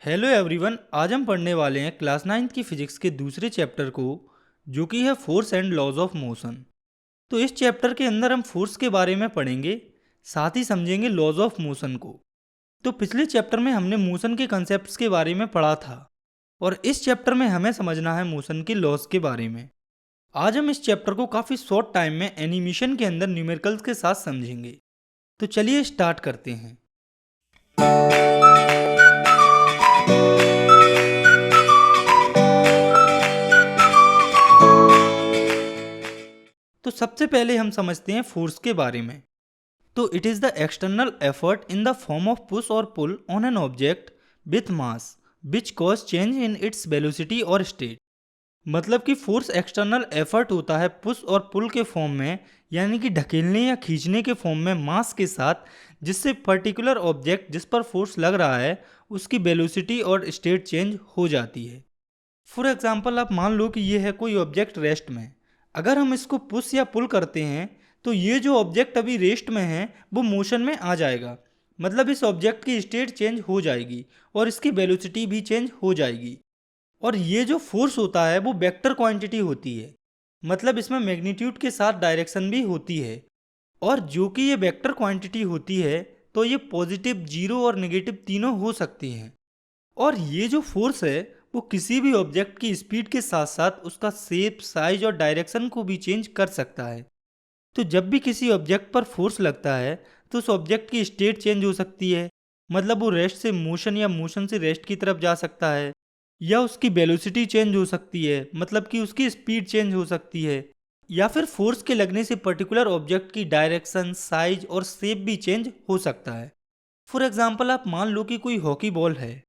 Hello everyone, आज हम पढ़ने वाले हैं क्लास 9th की फिजिक्स के दूसरे चैप्टर को, जो कि है force and laws of motion. तो इस चैप्टर के अंदर हम फोर्स के बारे में पढ़ेंगे, साथ ही समझेंगे लॉज ऑफ मोशन को। तो पिछले चैप्टर में हमने मोशन के कंसेप्ट्स के बारे में पढ़ा था, और इस चैप्टर में हमें समझना है मोशन के लॉज के बारे में। आज हम इस चैप्टर को काफ़ी शॉर्ट टाइम में एनिमेशन के अंदर न्यूमेरिकल्स के साथ समझेंगे। तो चलिए स्टार्ट करते हैं। तो सबसे पहले हम समझते हैं फोर्स के बारे में। तो it is the external effort in the form of push or pull on an object with mass which cause change in its velocity or state. मतलब कि फोर्स एक्सटर्नल एफर्ट होता है पुश और पुल के form में, यानी कि ढकेलने या खींचने के फॉर्म में मास के साथ, जिससे पर्टिकुलर ऑब्जेक्ट जिस पर फोर्स लग रहा है उसकी वेलोसिटी और स्टेट चेंज हो जाती है। फॉर एग्जाम्पल, आप मान लो कि ये है कोई ऑब्जेक्ट रेस्ट में। अगर हम इसको पुश या पुल करते हैं तो ये जो ऑब्जेक्ट अभी रेस्ट में है वो मोशन में आ जाएगा। मतलब इस ऑब्जेक्ट की स्टेट चेंज हो जाएगी और इसकी वेलोसिटी भी चेंज हो जाएगी। और ये जो फोर्स होता है वो वेक्टर क्वांटिटी होती है, मतलब इसमें मैग्नीट्यूड के साथ डायरेक्शन भी होती है। और जो कि ये वेक्टर क्वांटिटी होती है तो ये पॉजिटिव, जीरो और नेगेटिव तीनों हो सकती हैं। और ये जो फोर्स है वो किसी भी ऑब्जेक्ट की स्पीड के साथ साथ उसका शेप, साइज और डायरेक्शन को भी चेंज कर सकता है। तो जब भी किसी ऑब्जेक्ट पर फोर्स लगता है तो उस ऑब्जेक्ट की स्टेट चेंज हो सकती है। मतलब वो रेस्ट से मोशन या मोशन से रेस्ट की तरफ जा सकता है, या उसकी वेलोसिटी चेंज हो सकती है, मतलब कि उसकी स्पीड चेंज हो सकती है, या फिर फोर्स के लगने से पर्टिकुलर ऑब्जेक्ट की डायरेक्शन, साइज और शेप भी चेंज हो सकता है। फॉर एग्जाम्पल, आप मान लो कि कोई हॉकी बॉल है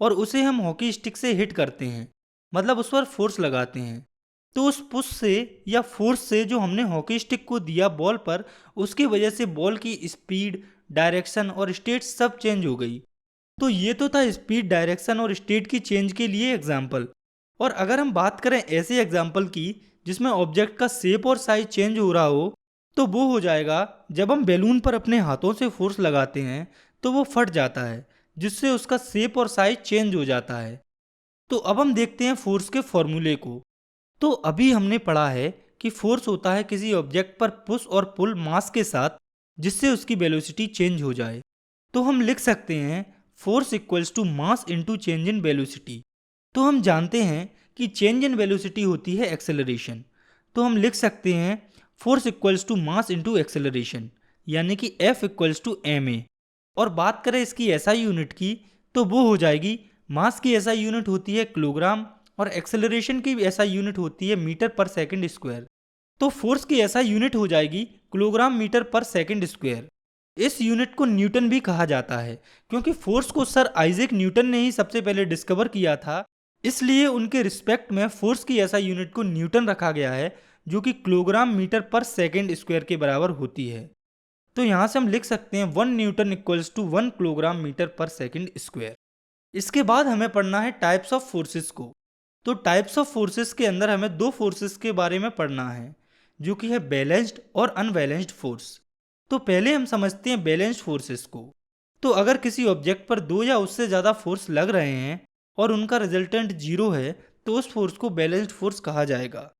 और उसे हम हॉकी स्टिक से हिट करते हैं, मतलब उस पर फोर्स लगाते हैं। तो उस पुश से या फोर्स से जो हमने हॉकी स्टिक को दिया बॉल पर, उसकी वजह से बॉल की स्पीड, डायरेक्शन और स्टेट सब चेंज हो गई। तो ये तो था स्पीड, डायरेक्शन और स्टेट की चेंज के लिए एग्जाम्पल। और अगर हम बात करें ऐसे एग्जाम्पल की जिसमें ऑब्जेक्ट का शेप और साइज चेंज हो रहा हो, तो वो हो जाएगा जब हम बैलून पर अपने हाथों से फोर्स लगाते हैं तो वो फट जाता है, जिससे उसका शेप और साइज चेंज हो जाता है। तो अब हम देखते हैं फोर्स के फॉर्मूले को। तो अभी हमने पढ़ा है कि फोर्स होता है किसी ऑब्जेक्ट पर पुश और पुल मास के साथ, जिससे उसकी वेलोसिटी चेंज हो जाए। तो हम लिख सकते हैं force equals to mass into change in velocity. तो हम जानते हैं कि चेंज इन वेलोसिटी होती है एक्सेलरेशन। तो हम लिख सकते हैं force equals to mass into acceleration, यानी कि F इक्वल्स टू ma। और बात करें इसकी एसआई यूनिट की, तो वो हो जाएगी, मास की एसआई यूनिट होती है किलोग्राम और एक्सेलरेशन की एसआई यूनिट होती है मीटर पर सेकंड स्क्वायर। तो फोर्स की एसआई यूनिट हो जाएगी kilogram metre per second square. इस यूनिट को न्यूटन भी कहा जाता है, क्योंकि फोर्स को सर आइजैक न्यूटन ने ही सबसे पहले डिस्कवर किया था। इसलिए उनके रिस्पेक्ट में फोर्स की एसआई यूनिट को न्यूटन रखा गया है, जो कि kilogram metre per second square के बराबर होती है। तो यहाँ से हम लिख सकते हैं 1 newton equals to 1 kilogram metre per second square. इसके बाद हमें पढ़ना है टाइप्स ऑफ फोर्सेस को। तो टाइप्स ऑफ फोर्सेस के अंदर हमें दो फोर्सेस के बारे में पढ़ना है, जो कि है बैलेंस्ड और अनबैलेंस्ड फोर्स। तो पहले हम समझते हैं बैलेंस्ड फोर्सेस को। तो अगर किसी ऑब्जेक्ट पर दो या उससे ज़्यादा फोर्स लग रहे हैं और उनका रिजल्टेंट जीरो है, तो उस फोर्स को बैलेंस्ड फोर्स कहा जाएगा।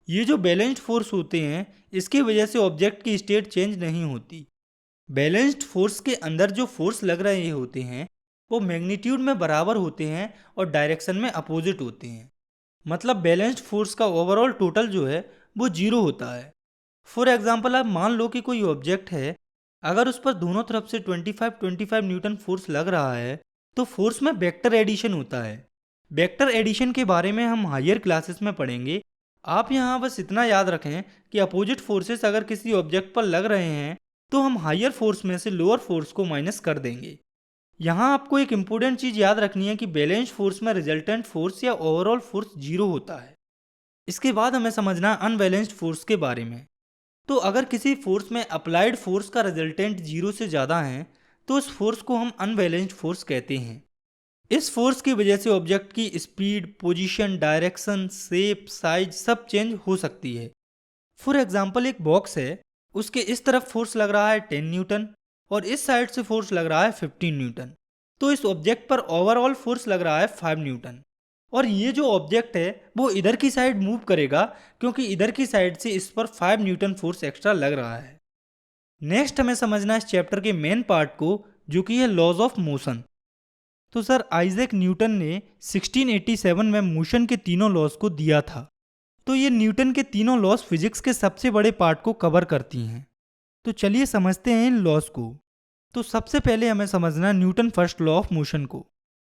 ये जो बैलेंस्ड फोर्स होते हैं, इसकी वजह से ऑब्जेक्ट की स्टेट चेंज नहीं होती। बैलेंस्ड फोर्स के अंदर जो फोर्स लग रहे होते हैं वो मैग्नीट्यूड में बराबर होते हैं और डायरेक्शन में अपोजिट होते हैं। मतलब बैलेंस्ड फोर्स का ओवरऑल टोटल जो है वो जीरो होता है। फॉर एग्जाम्पल, आप मान लो कि कोई ऑब्जेक्ट है, अगर उस पर दोनों तरफ से 25 न्यूटन फोर्स लग रहा है तो फोर्स में वेक्टर एडिशन होता है। वेक्टर एडिशन के बारे में हम हायर क्लासेस में पढ़ेंगे। आप यहाँ बस इतना याद रखें कि अपोजिट फोर्सेस अगर किसी ऑब्जेक्ट पर लग रहे हैं तो हम हायर फोर्स में से लोअर फोर्स को माइनस कर देंगे। यहाँ आपको एक इम्पोर्टेंट चीज़ याद रखनी है कि बैलेंस्ड फोर्स में रिजल्टेंट फोर्स या ओवरऑल फोर्स जीरो होता है। इसके बाद हमें समझना है अनबैलेंस्ड फोर्स के बारे में। तो अगर किसी फोर्स में अप्लाइड फोर्स का रिजल्टेंट जीरो से ज़्यादा है तो उस फोर्स को हम अनबैलेंस्ड फोर्स कहते हैं। इस फोर्स की वजह से ऑब्जेक्ट की speed, position, direction, shape, size सब चेंज हो सकती है। फॉर एग्जाम्पल, एक बॉक्स है, उसके इस तरफ फोर्स लग रहा है 10 न्यूटन और इस साइड से फोर्स लग रहा है 15 न्यूटन। तो इस ऑब्जेक्ट पर ओवरऑल फोर्स लग रहा है 5 न्यूटन। और ये जो ऑब्जेक्ट है वो इधर की साइड मूव करेगा क्योंकि इधर की साइड से इस पर 5 न्यूटन फोर्स एक्स्ट्रा लग रहा है। नेक्स्ट हमें समझना है इस चैप्टर के मेन पार्ट को, जो कि है लॉज ऑफ मोशन। तो सर आइजैक न्यूटन ने 1687 में मोशन के तीनों लॉज को दिया था। तो ये न्यूटन के तीनों लॉज फिजिक्स के सबसे बड़े पार्ट को कवर करती हैं। तो चलिए समझते हैं इन लॉज को। तो सबसे पहले हमें समझना है Newton first law of motion को।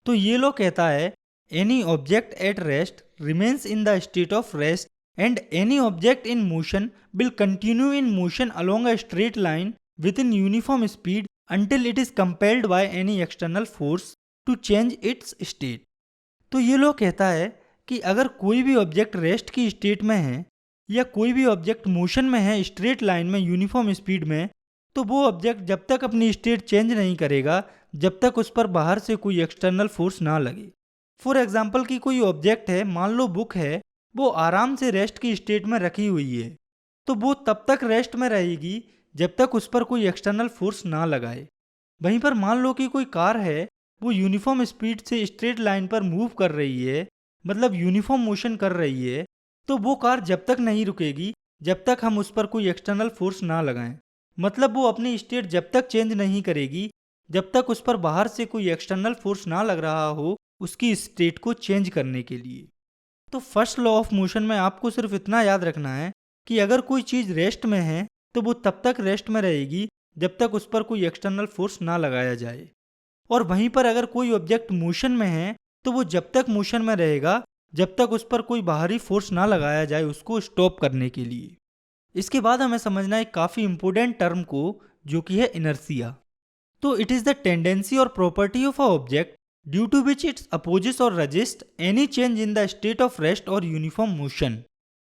तो ये लॉ कहता है any object at rest remains in the state of rest and any object in motion will continue in motion along a straight line with in uniform speed until it is compelled by any external force to change its state। तो ये law कहता है कि अगर कोई भी object rest की state में है या कोई भी ऑब्जेक्ट मोशन में है स्ट्रेट लाइन में यूनिफॉर्म स्पीड में, तो वो ऑब्जेक्ट जब तक अपनी स्टेट चेंज नहीं करेगा जब तक उस पर बाहर से कोई एक्सटर्नल फोर्स ना लगे। फॉर एग्जाम्पल कि कोई ऑब्जेक्ट है, मान लो बुक है, वो आराम से रेस्ट की स्टेट में रखी हुई है, तो वो तब तक रेस्ट में रहेगी जब तक उस पर कोई एक्सटर्नल फोर्स ना लगाए। वहीं पर मान लो कि कोई कार है, वो यूनिफॉर्म स्पीड से स्ट्रेट लाइन पर मूव कर रही है, मतलब यूनिफॉर्म मोशन कर रही है, तो वो कार जब तक नहीं रुकेगी जब तक हम उस पर कोई एक्सटर्नल फोर्स ना लगाएं। मतलब वो अपनी स्टेट जब तक चेंज नहीं करेगी जब तक उस पर बाहर से कोई एक्सटर्नल फोर्स ना लग रहा हो उसकी स्टेट को चेंज करने के लिए। तो फर्स्ट लॉ ऑफ मोशन में आपको सिर्फ इतना याद रखना है कि अगर कोई चीज़ रेस्ट में है तो वो तब तक रेस्ट में रहेगी जब तक उस पर कोई एक्सटर्नल फोर्स ना लगाया जाए। और वहीं पर अगर कोई ऑब्जेक्ट मोशन में है तो वो जब तक मोशन में रहेगा जब तक उस पर कोई बाहरी फोर्स ना लगाया जाए उसको स्टॉप करने के लिए। इसके बाद हमें समझना है काफ़ी इंपॉर्टेंट टर्म को, जो कि है इनर्सिया। तो it is the tendency or property of a object due to which its opposes or resist any change in the state of rest or uniform motion.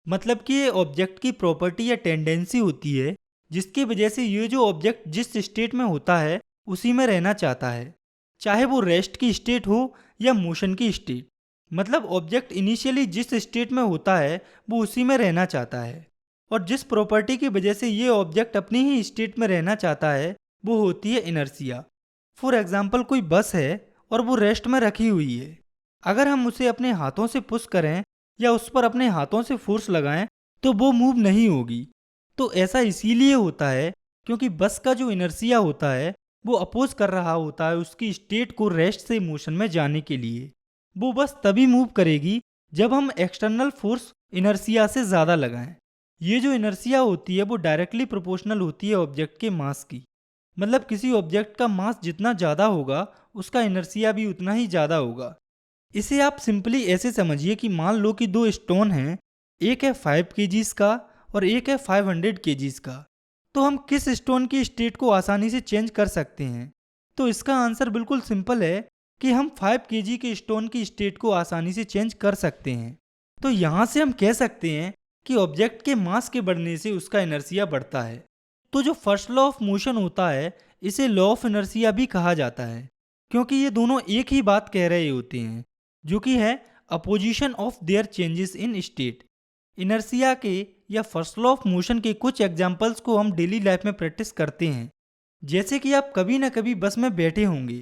मतलब कि ये ऑब्जेक्ट की प्रॉपर्टी या टेंडेंसी होती है जिसकी वजह से ये जो ऑब्जेक्ट जिस स्टेट में होता है उसी में रहना चाहता है, चाहे वो रेस्ट की स्टेट हो या मोशन की स्टेट। मतलब ऑब्जेक्ट इनिशियली जिस स्टेट में होता है वो उसी में रहना चाहता है, और जिस प्रॉपर्टी की वजह से ये ऑब्जेक्ट अपनी ही स्टेट में रहना चाहता है वो होती है इनर्सिया। फॉर एग्जाम्पल कोई बस है और वो रेस्ट में रखी हुई है, अगर हम उसे अपने हाथों से पुश करें या उस पर अपने हाथों से फोर्स लगाएं तो वो मूव नहीं होगी। तो ऐसा इसीलिए होता है क्योंकि बस का जो इनर्सिया होता है वो अपोज कर रहा होता है उसकी स्टेट को रेस्ट से मोशन में जाने के लिए। वो बस तभी मूव करेगी जब हम एक्सटर्नल फोर्स इनर्सिया से ज़्यादा लगाएं। ये जो इनर्सिया होती है वो डायरेक्टली प्रोपोर्शनल होती है ऑब्जेक्ट के मास की। मतलब किसी ऑब्जेक्ट का मास जितना ज़्यादा होगा उसका इनर्सिया भी उतना ही ज़्यादा होगा। इसे आप सिंपली ऐसे समझिए कि मान लो कि दो स्टोन हैं, एक है 5 kgs का और एक है 500 kgs का। तो हम किस स्टोन की स्टेट को आसानी से चेंज कर सकते हैं? तो इसका आंसर बिल्कुल सिंपल है कि हम 5 kg के स्टोन की स्टेट को आसानी से चेंज कर सकते हैं। तो यहाँ से हम कह सकते हैं कि ऑब्जेक्ट के मास के बढ़ने से उसका इनर्सिया बढ़ता है। तो जो फर्स्ट लॉ ऑफ मोशन होता है इसे लॉ ऑफ इनर्सिया भी कहा जाता है, क्योंकि ये दोनों एक ही बात कह रहे होते हैं, जो कि है opposition of their changes in state. Inertia के या फर्स्ट लॉ ऑफ मोशन के कुछ एग्जांपल्स को हम डेली लाइफ में प्रैक्टिस करते हैं। जैसे कि आप कभी ना कभी बस में बैठे होंगे,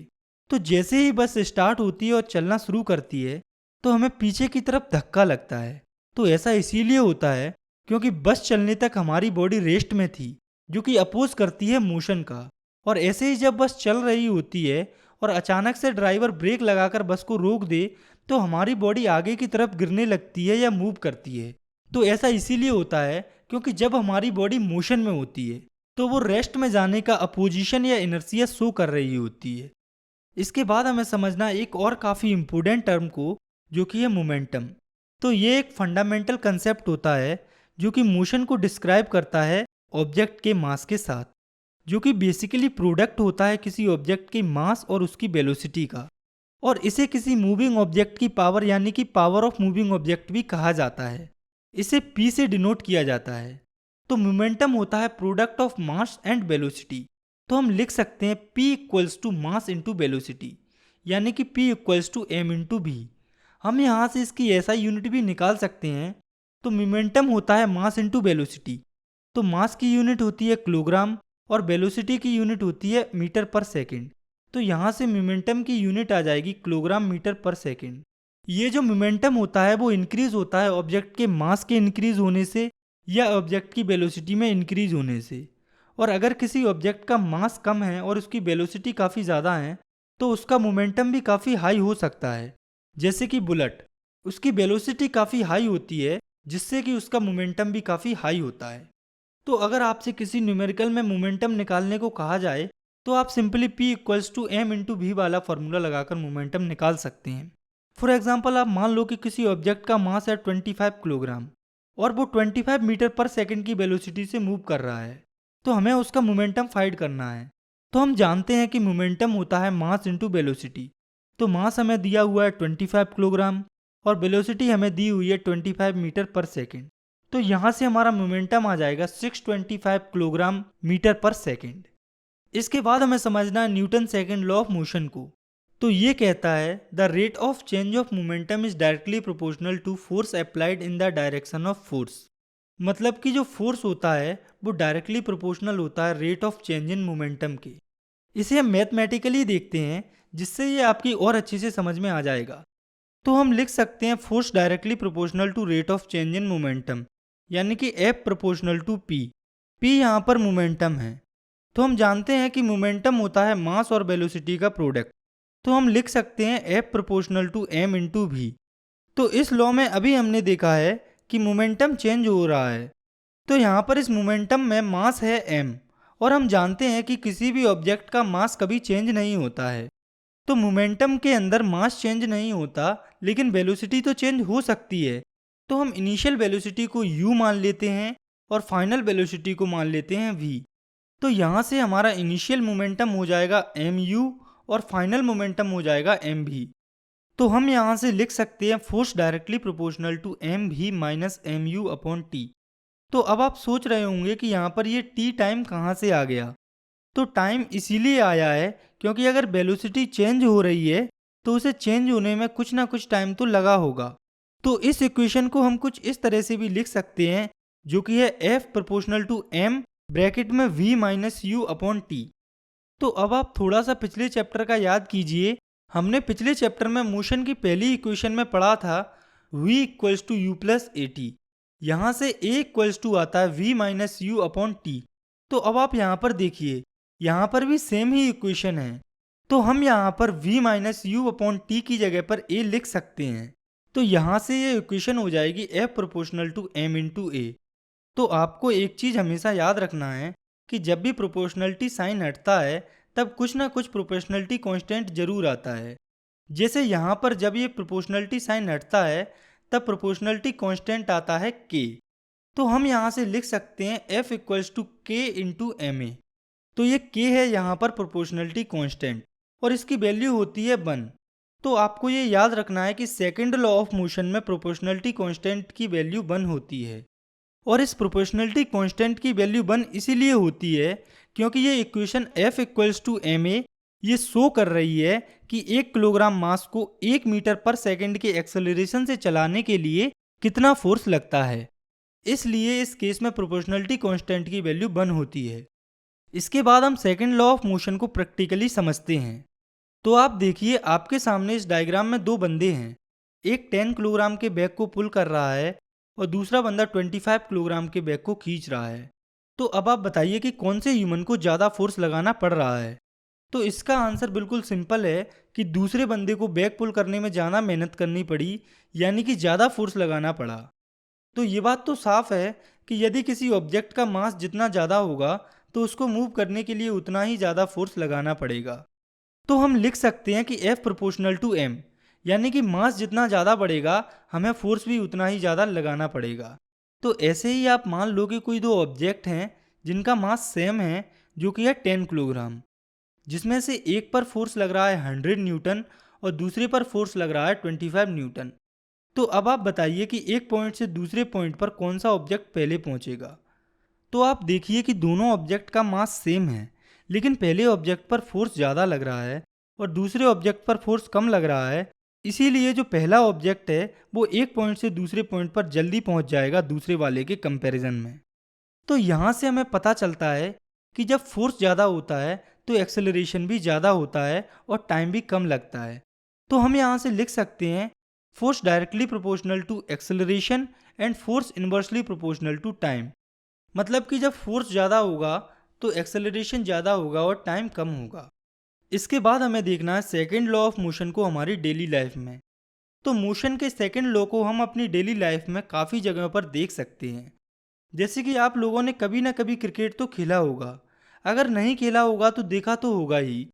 तो जैसे ही बस स्टार्ट होती है और चलना शुरू करती है तो हमें पीछे की तरफ धक्का लगता है। तो ऐसा इसीलिए होता है क्योंकि बस चलने तक हमारी बॉडी रेस्ट में थी, जो कि अपोज करती है मोशन का। और ऐसे ही जब बस चल रही होती है और अचानक से ड्राइवर ब्रेक लगाकर बस को रोक दे तो हमारी बॉडी आगे की तरफ गिरने लगती है या मूव करती है। तो ऐसा इसीलिए होता है क्योंकि जब हमारी बॉडी मोशन में होती है तो वो रेस्ट में जाने का अपोजिशन या इनर्सिया शो कर रही होती है। इसके बाद हमें समझना एक और काफ़ी इम्पोर्टेंट टर्म को, जो कि है मोमेंटम। तो ये एक फंडामेंटल कंसेप्ट होता है जो कि मोशन को डिस्क्राइब करता है ऑब्जेक्ट के मास के साथ, जो कि बेसिकली प्रोडक्ट होता है किसी ऑब्जेक्ट के मास और उसकी वेलोसिटी का। और इसे किसी मूविंग ऑब्जेक्ट की पावर यानी कि पावर ऑफ मूविंग ऑब्जेक्ट भी कहा जाता है। इसे P से डिनोट किया जाता है। तो मोमेंटम होता है product of mass and velocity. तो हम लिख सकते हैं P equals to mass into velocity, यानी कि P equals to m into v। हम यहाँ से इसकी ऐसा यूनिट भी निकाल सकते हैं। तो मोमेंटम होता है मास इंटू वेलोसिटी। तो मास की यूनिट होती है किलोग्राम और वेलोसिटी की यूनिट होती है मीटर पर सेकेंड। तो यहाँ से मोमेंटम की यूनिट आ जाएगी किलोग्राम मीटर पर सेकेंड। ये जो मोमेंटम होता है वो इंक्रीज होता है ऑब्जेक्ट के मास के इंक्रीज होने से या ऑब्जेक्ट की वेलोसिटी में इंक्रीज होने से। और अगर किसी ऑब्जेक्ट का मास कम है और उसकी वेलोसिटी काफ़ी ज़्यादा है तो उसका मोमेंटम भी काफ़ी हाई हो सकता है। जैसे कि बुलेट, उसकी वेलोसिटी काफ़ी हाई होती है जिससे कि उसका मोमेंटम भी काफ़ी हाई होता है। तो अगर आपसे किसी न्यूमेरिकल में मोमेंटम निकालने को कहा जाए तो आप simply P equals to M into V वाला फार्मूला लगाकर मोमेंटम निकाल सकते हैं। फॉर एग्जांपल आप मान लो कि किसी ऑब्जेक्ट का मास है 25 किलोग्राम और वो 25 मीटर पर सेकंड की वेलोसिटी से मूव कर रहा है, तो हमें उसका मोमेंटम फाइंड करना है। तो हम जानते हैं कि मोमेंटम होता है मास इंटू वेलोसिटी। तो मास हमें दिया हुआ है 25 किलोग्राम और वेलोसिटी हमें दी हुई है 25 मीटर पर सेकेंड। तो यहाँ से हमारा मोमेंटम आ जाएगा 625 किलोग्राम मीटर पर सेकेंड। इसके बाद हमें समझना है Newton second law of motion को। तो ये कहता है the rate of change of momentum is directly proportional to force applied in the direction of force. मतलब कि जो फोर्स होता है वो डायरेक्टली प्रोपोर्शनल होता है rate of change in momentum के। इसे हम मैथमेटिकली देखते हैं जिससे ये आपकी और अच्छे से समझ में आ जाएगा। तो हम लिख सकते हैं force directly proportional to rate of change in momentum, यानी कि F proportional to P। P यहाँ पर मोमेंटम है। तो हम जानते हैं कि मोमेंटम होता है मास और वेलोसिटी का प्रोडक्ट। तो हम लिख सकते हैं F proportional to M into V। तो इस लॉ में अभी हमने देखा है कि मोमेंटम चेंज हो रहा है। तो यहाँ पर इस मोमेंटम में मास है M और हम जानते हैं कि किसी भी ऑब्जेक्ट का मास कभी चेंज नहीं होता है। तो मोमेंटम के अंदर मास चेंज नहीं होता लेकिन वेलोसिटी तो चेंज हो सकती है। तो हम इनिशियल वेलोसिटी को u मान लेते हैं और फाइनल वेलोसिटी को मान लेते हैं v। तो यहाँ से हमारा इनिशियल मोमेंटम हो जाएगा mu और फाइनल मोमेंटम हो जाएगा mv। तो हम यहाँ से लिख सकते हैं force directly proportional to mv minus mu upon t। तो अब आप सोच रहे होंगे कि यहाँ पर ये t टाइम कहाँ से आ गया। तो टाइम इसीलिए आया है क्योंकि अगर वेलोसिटी चेंज हो रही है तो उसे चेंज होने में कुछ ना कुछ टाइम तो लगा होगा। तो इस इक्वेशन को हम कुछ इस तरह से भी लिख सकते हैं जो कि है F proportional to M bracket में V minus U upon T। तो अब आप थोड़ा सा पिछले चैप्टर का याद कीजिए। हमने पिछले चैप्टर में मोशन की पहली इक्वेशन में पढ़ा था V equals to U plus AT। यहाँ से A इक्वल्स टू आता है V minus U upon T। तो अब आप यहाँ पर देखिए, यहाँ पर भी सेम ही इक्वेशन है। तो हम यहाँ पर V minus U upon T की जगह पर A लिख सकते हैं। तो यहाँ से ये इक्वेशन हो जाएगी F proportional to M into A। तो आपको एक चीज़ हमेशा याद रखना है कि जब भी प्रोपोर्शनलिटी साइन हटता है तब कुछ ना कुछ प्रोपोर्शनलिटी कांस्टेंट जरूर आता है। जैसे यहाँ पर जब ये प्रोपोर्शनलिटी साइन हटता है तब प्रोपोर्शनलिटी कांस्टेंट आता है K। तो हम यहाँ से लिख सकते हैं F equals to K into MA। तो ये K है यहाँ पर प्रोपोर्शनलिटी कांस्टेंट और इसकी वैल्यू होती है 1। तो आपको ये याद रखना है कि सेकंड लॉ ऑफ मोशन में प्रोपोर्शनलिटी कांस्टेंट की वैल्यू 1 होती है। और इस प्रोपोर्शनलिटी कांस्टेंट की वैल्यू 1 इसीलिए होती है क्योंकि ये equation F equals to MA ये शो कर रही है कि 1 किलोग्राम मास को 1 मीटर पर सेकंड के एक्सेलरेशन से चलाने के लिए कितना फोर्स लगता है। इसलिए इस केस में प्रोपोर्शनलिटी कांस्टेंट की वैल्यू 1 होती है। इसके बाद हम सेकंड लॉ ऑफ मोशन को प्रैक्टिकली समझते हैं। तो आप देखिए, आपके सामने इस डायग्राम में दो बंदे हैं। एक 10 किलोग्राम के बैग को पुल कर रहा है और दूसरा बंदा 25 किलोग्राम के बैग को खींच रहा है। तो अब आप बताइए कि कौन से ह्यूमन को ज़्यादा फोर्स लगाना पड़ रहा है। तो इसका आंसर बिल्कुल सिंपल है कि दूसरे बंदे को बैग पुल करने में ज़्यादा मेहनत करनी पड़ी, यानी कि ज़्यादा फोर्स लगाना पड़ा। तो ये बात तो साफ है कि यदि किसी ऑब्जेक्ट का मास जितना ज़्यादा होगा तो उसको मूव करने के लिए उतना ही ज़्यादा फोर्स लगाना पड़ेगा। तो हम लिख सकते हैं कि F प्रोपोर्शनल टू M, यानी कि मास जितना ज़्यादा बढ़ेगा हमें फोर्स भी उतना ही ज़्यादा लगाना पड़ेगा। तो ऐसे ही आप मान लो कि कोई दो ऑब्जेक्ट हैं जिनका मास सेम है जो कि है 10 किलोग्राम, जिसमें से एक पर फोर्स लग रहा है 100 न्यूटन और दूसरे पर फोर्स लग रहा है 25 न्यूटन। तो अब आप बताइए कि एक पॉइंट से दूसरे पॉइंट पर कौन सा ऑब्जेक्ट पहले पहुंचेगा। तो आप देखिए कि दोनों ऑब्जेक्ट का मास सेम है, लेकिन पहले ऑब्जेक्ट पर फोर्स ज़्यादा लग रहा है और दूसरे ऑब्जेक्ट पर फोर्स कम लग रहा है। इसीलिए जो पहला ऑब्जेक्ट है वो एक पॉइंट से दूसरे पॉइंट पर जल्दी पहुंच जाएगा दूसरे वाले के कंपैरिजन में। तो यहाँ से हमें पता चलता है कि जब फोर्स ज़्यादा होता है तो एक्सेलरेशन भी ज़्यादा होता है और टाइम भी कम लगता है। तो हम यहाँ से लिख सकते हैं force directly proportional to acceleration and force inversely proportional to time. मतलब कि जब फोर्स ज़्यादा होगा तो एक्सेलरेशन ज़्यादा होगा और टाइम कम होगा। इसके बाद हमें देखना है सेकेंड लॉ ऑफ मोशन को हमारी डेली लाइफ में। तो मोशन के सेकेंड लॉ को हम अपनी डेली लाइफ में काफ़ी जगहों पर देख सकते हैं। जैसे कि आप लोगों ने कभी ना कभी क्रिकेट तो खेला होगा, अगर नहीं खेला होगा तो देखा तो होगा ही।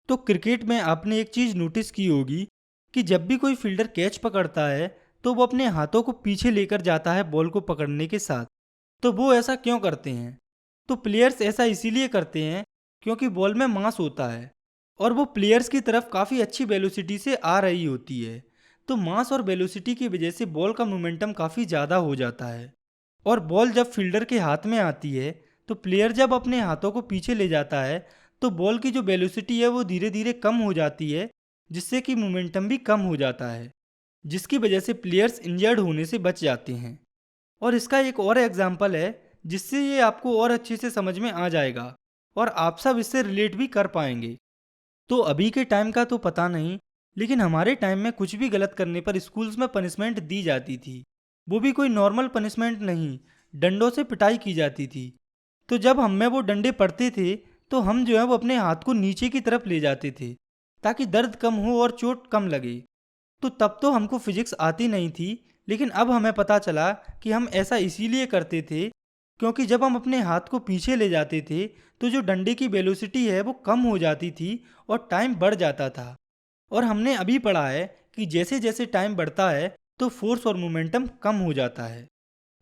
तो क्रिकेट में आपने एक चीज़ नोटिस की होगी कि जब भी कोई फील्डर कैच पकड़ता है तो वो अपने हाथों को पीछे लेकर जाता है बॉल को पकड़ने के साथ। तो वो ऐसा क्यों करते हैं? तो प्लेयर्स ऐसा इसीलिए करते हैं क्योंकि बॉल में मास होता है और वो प्लेयर्स की तरफ काफ़ी अच्छी वेलोसिटी से आ रही होती है। तो मास और वेलोसिटी की वजह से बॉल का मोमेंटम काफ़ी ज़्यादा हो जाता है और बॉल जब फील्डर के हाथ में आती है तो प्लेयर जब अपने हाथों को पीछे ले जाता है तो बॉल की जो वेलोसिटी है वो धीरे धीरे कम हो जाती है, जिससे कि मोमेंटम भी कम हो जाता है, जिसकी वजह से प्लेयर्स इंजर्ड होने से बच जाते हैं। और इसका एक और एग्जाम्पल है जिससे ये आपको और अच्छे से समझ में आ जाएगा और आप सब इससे रिलेट भी कर पाएंगे। तो अभी के टाइम का तो पता नहीं, लेकिन हमारे टाइम में कुछ भी गलत करने पर स्कूल्स में पनिशमेंट दी जाती थी। वो भी कोई नॉर्मल पनिशमेंट नहीं, डंडों से पिटाई की जाती थी। तो जब हम में वो डंडे पड़ते थे तो हम जो है वो अपने हाथ को नीचे की तरफ ले जाते थे ताकि दर्द कम हो और चोट कम लगे। तो तब तो हमको फिजिक्स आती नहीं थी, लेकिन अब हमें पता चला कि हम ऐसा इसीलिए करते थे क्योंकि जब हम अपने हाथ को पीछे ले जाते थे तो जो डंडे की वेलोसिटी है वो कम हो जाती थी और टाइम बढ़ जाता था। और हमने अभी पढ़ा है कि जैसे जैसे टाइम बढ़ता है तो फोर्स और मोमेंटम कम हो जाता है।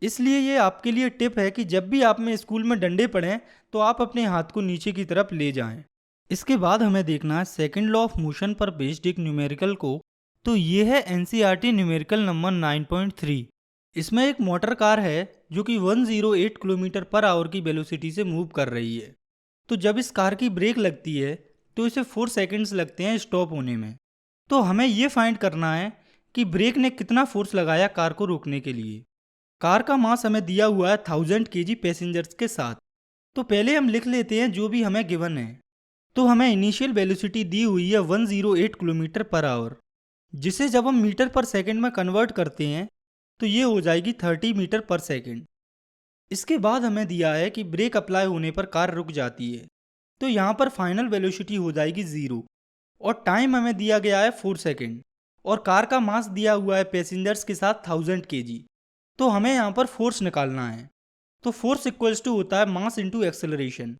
इसलिए ये आपके लिए टिप है कि जब भी आप में स्कूल में डंडे पड़ें तो आप अपने हाथ को नीचे की तरफ ले जाएं। इसके बाद हमें देखना है सेकंड लॉ ऑफ मोशन पर बेस्ड एक न्यूमेरिकल को। तो ये है एनसीईआरटी न्यूमेरिकल नंबर 9.3। इसमें एक मोटर कार है जो कि 108 किलोमीटर पर आवर की वेलोसिटी से मूव कर रही है। तो जब इस कार की ब्रेक लगती है तो इसे 4 सेकंड्स लगते हैं स्टॉप होने में। तो हमें ये फाइंड करना है कि ब्रेक ने कितना फोर्स लगाया कार को रोकने के लिए। कार का मास हमें दिया हुआ है 1000 kg पैसेंजर्स के साथ। तो पहले हम लिख लेते हैं जो भी हमें गिवन है। तो हमें इनिशियल वेलोसिटी दी हुई है 108 किलोमीटर पर आवर, जिसे जब हम मीटर पर सेकंड में कन्वर्ट करते हैं तो ये हो जाएगी 30 मीटर पर सेकंड। इसके बाद हमें दिया है कि ब्रेक अप्लाई होने पर कार रुक जाती है। तो यहाँ पर फाइनल वेलोसिटी हो जाएगी 0 और टाइम हमें दिया गया है 4 सेकंड और कार का मास दिया हुआ है पैसेंजर्स के साथ 1000 kg। तो हमें यहाँ पर फोर्स निकालना है। तो फोर्स इक्वल्स टू होता है मास इंटू एक्सेलरेशन।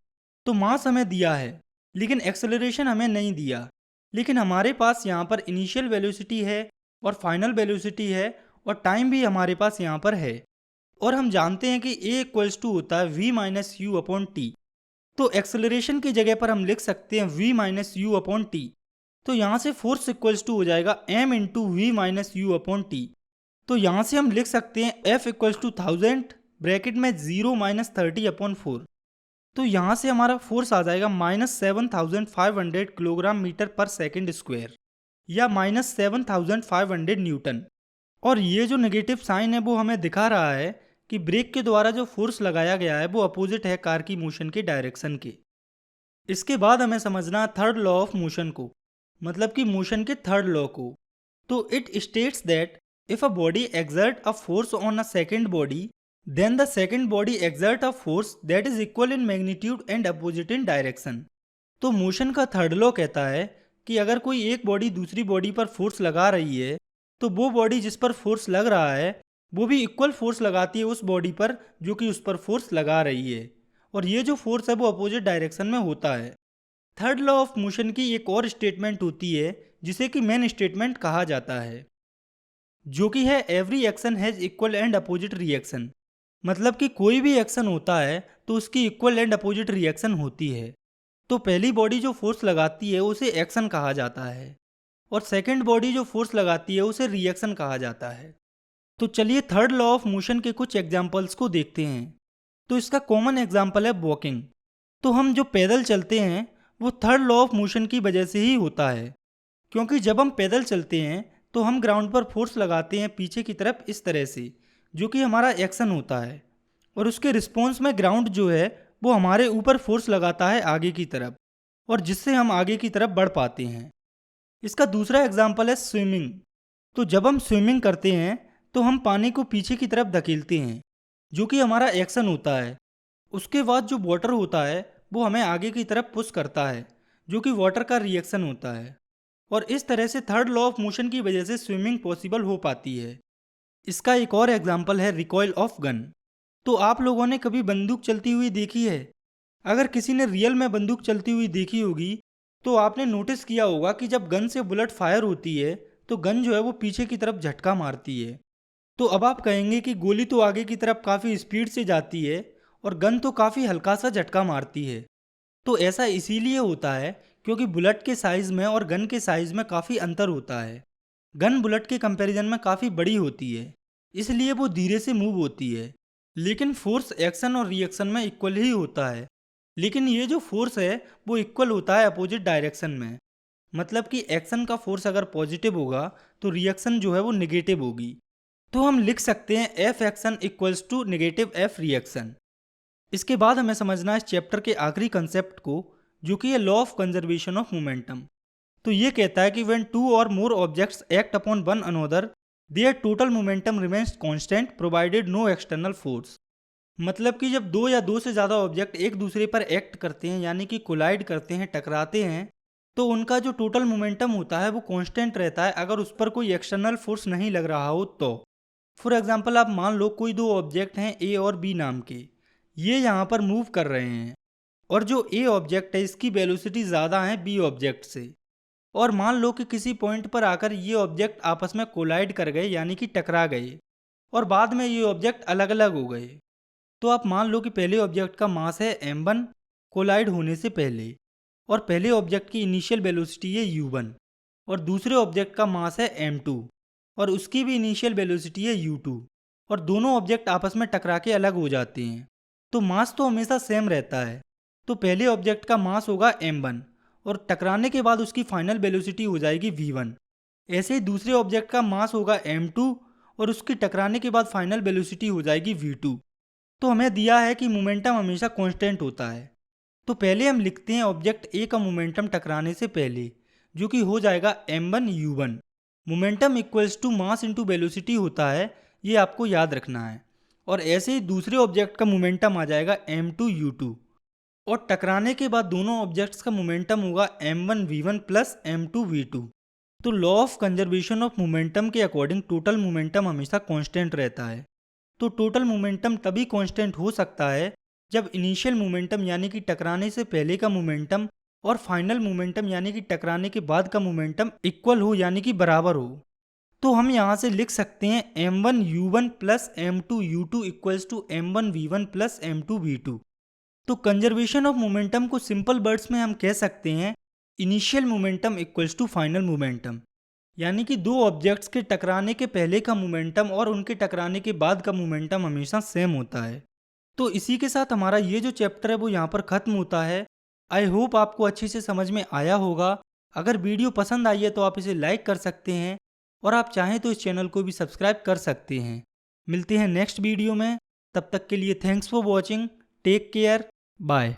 तो मास हमें दिया है लेकिन एक्सेलरेशन हमें नहीं दिया, लेकिन हमारे पास यहाँ पर इनिशियल वेलोसिटी है और फाइनल वेलोसिटी है और टाइम भी हमारे पास यहाँ पर है। और हम जानते हैं कि a इक्वल्स टू होता है v minus U upon T. तो एक्सेलरेशन की जगह पर हम लिख सकते हैं v minus U upon T. तो यहाँ से फोर्स इक्वल्स टू हो जाएगा m into V minus U upon T. तो यहाँ से हम लिख सकते हैं F इक्वल्स टू 1000 ब्रैकेट में 0 माइनस 30 अपॉन 4। तो यहाँ से हमारा फोर्स आ जाएगा -7500 kilogram metre per second square या -7500 न्यूटन। और ये जो नेगेटिव साइन है वो हमें दिखा रहा है कि ब्रेक के द्वारा जो फोर्स लगाया गया है वो अपोजिट है कार की मोशन के डायरेक्शन के। इसके बाद हमें समझना थर्ड लॉ ऑफ मोशन को, मतलब कि मोशन के थर्ड लॉ को। तो it states that if a body exert a force on a second body, then the second body exert a force that is equal in magnitude and opposite in direction। तो motion का third law कहता है कि अगर कोई एक body दूसरी body पर फोर्स लगा रही है तो वो बॉडी जिस पर फोर्स लग रहा है वो भी इक्वल फोर्स लगाती है उस बॉडी पर जो कि उस पर फोर्स लगा रही है, और ये जो फोर्स है वो अपोजिट डायरेक्शन में होता है। थर्ड लॉ ऑफ मोशन की एक और स्टेटमेंट होती है जिसे कि मेन स्टेटमेंट कहा जाता है, जो कि है every action has equal and opposite reaction. मतलब कि कोई भी एक्शन होता है तो उसकी इक्वल एंड अपोजिट रिएक्शन होती है। तो पहली बॉडी जो फोर्स लगाती है उसे एक्शन कहा जाता है और सेकंड बॉडी जो फोर्स लगाती है उसे रिएक्शन कहा जाता है। तो चलिए थर्ड लॉ ऑफ मोशन के कुछ एग्जाम्पल्स को देखते हैं। तो इसका कॉमन एग्जाम्पल है वॉकिंग। तो हम जो पैदल चलते हैं वो थर्ड लॉ ऑफ मोशन की वजह से ही होता है, क्योंकि जब हम पैदल चलते हैं तो हम ग्राउंड पर फोर्स लगाते हैं पीछे की तरफ इस तरह से, जो कि हमारा एक्शन होता है, और उसके रिस्पॉन्स में ग्राउंड जो है वो हमारे ऊपर फोर्स लगाता है आगे की तरफ। और जिससे हम आगे की तरफ बढ़ पाते हैं। इसका दूसरा एग्जाम्पल है स्विमिंग। तो जब हम स्विमिंग करते हैं तो हम पानी को पीछे की तरफ धकेलते हैं, जो कि हमारा एक्शन होता है। उसके बाद जो वाटर होता है वो हमें आगे की तरफ पुश करता है, जो कि वाटर का रिएक्शन होता है। और इस तरह से थर्ड लॉ ऑफ मोशन की वजह से स्विमिंग पॉसिबल हो पाती है। इसका एक और एग्जाम्पल है रिकॉइल ऑफ गन। तो आप लोगों ने कभी बंदूक चलती हुई देखी है? अगर किसी ने रियल में बंदूक चलती हुई देखी होगी तो आपने नोटिस किया होगा कि जब गन से बुलेट फायर होती है तो गन जो है वो पीछे की तरफ झटका मारती है। तो अब आप कहेंगे कि गोली तो आगे की तरफ काफ़ी स्पीड से जाती है और गन तो काफ़ी हल्का सा झटका मारती है। तो ऐसा इसीलिए होता है क्योंकि बुलेट के साइज़ में और गन के साइज़ में काफ़ी अंतर होता है। गन बुलेट के कंपैरिजन में काफ़ी बड़ी होती है, इसलिए वो धीरे से मूव होती है। लेकिन फोर्स एक्शन और रिएक्शन में इक्वल ही होता है। लेकिन ये जो फोर्स है वो इक्वल होता है अपोजिट डायरेक्शन में। मतलब कि एक्शन का फोर्स अगर पॉजिटिव होगा तो रिएक्शन जो है वो नेगेटिव होगी। तो हम लिख सकते हैं F action equals to negative F reaction. इसके बाद हमें समझना है इस चैप्टर के आखिरी कंसेप्ट को, जो कि है law of conservation of momentum. तो ये कहता है कि व्हेन टू और more objects act upon one another there total momentum remains constant provided no external force. मतलब कि जब दो या दो से ज़्यादा ऑब्जेक्ट एक दूसरे पर एक्ट करते हैं, यानी कि कोलाइड करते हैं, टकराते हैं, तो उनका जो टोटल मोमेंटम होता है वो कांस्टेंट रहता है अगर उस पर कोई एक्सटर्नल फोर्स नहीं लग रहा हो तो। फॉर एग्जांपल आप मान लो कोई दो ऑब्जेक्ट हैं ए और बी नाम के, ये यहाँ पर मूव कर रहे हैं और जो ए ऑब्जेक्ट है इसकी वेलोसिटी ज़्यादा है बी ऑब्जेक्ट से। और मान लो कि किसी पॉइंट पर आकर ये ऑब्जेक्ट आपस में कोलाइड कर गए, यानी कि टकरा गए, और बाद में ये ऑब्जेक्ट अलग अलग हो गए। तो आप मान लो कि पहले ऑब्जेक्ट का मास है m1 कोलाइड होने से पहले, और पहले ऑब्जेक्ट की इनिशियल वेलोसिटी है u1, और दूसरे ऑब्जेक्ट का मास है m2 और उसकी भी इनिशियल वेलोसिटी है u2, और दोनों ऑब्जेक्ट आपस में टकरा के अलग हो जाते हैं। तो मास तो हमेशा सेम रहता है। तो पहले ऑब्जेक्ट का मास होगा m1 और टकराने के बाद उसकी फाइनल वेलोसिटी हो जाएगी v1। ऐसे ही दूसरे ऑब्जेक्ट का मास होगा m2 और उसकी टकराने के बाद फाइनल वेलोसिटी हो जाएगी v2। तो हमें दिया है कि मोमेंटम हमेशा कांस्टेंट होता है। तो पहले हम लिखते हैं ऑब्जेक्ट ए का मोमेंटम टकराने से पहले, जो कि हो जाएगा m1 u1। Momentum equals to mass into velocity होता है, ये आपको याद रखना है। और ऐसे ही दूसरे ऑब्जेक्ट का मोमेंटम आ जाएगा m2 u2, और टकराने के बाद दोनों ऑब्जेक्ट्स का मोमेंटम होगा m1 v1 plus m2 v2। तो law of conservation of momentum के अकॉर्डिंग टोटल मोमेंटम हमेशा कांस्टेंट रहता है। तो टोटल मोमेंटम तभी कांस्टेंट हो सकता है जब इनिशियल मोमेंटम यानी कि टकराने से पहले का मोमेंटम और फाइनल मोमेंटम यानी कि टकराने के बाद का मोमेंटम इक्वल हो, यानी कि बराबर हो। तो हम यहाँ से लिख सकते हैं m1 u1 plus m2 u2 equals to m1 v1 plus m2 v2। तो कंजर्वेशन ऑफ मोमेंटम को सिंपल वर्ड्स में हम कह सकते हैं initial momentum equals to final momentum, यानी कि दो ऑब्जेक्ट्स के टकराने के पहले का मोमेंटम और उनके टकराने के बाद का मोमेंटम हमेशा सेम होता है। तो इसी के साथ हमारा ये जो चैप्टर है वो यहाँ पर ख़त्म होता है। आई होप आपको अच्छे से समझ में आया होगा। अगर वीडियो पसंद आई है तो आप इसे लाइक कर सकते हैं और आप चाहें तो इस चैनल को भी सब्सक्राइब कर सकते हैं। मिलते हैं नेक्स्ट वीडियो में, तब तक के लिए thanks for watching, take care, bye.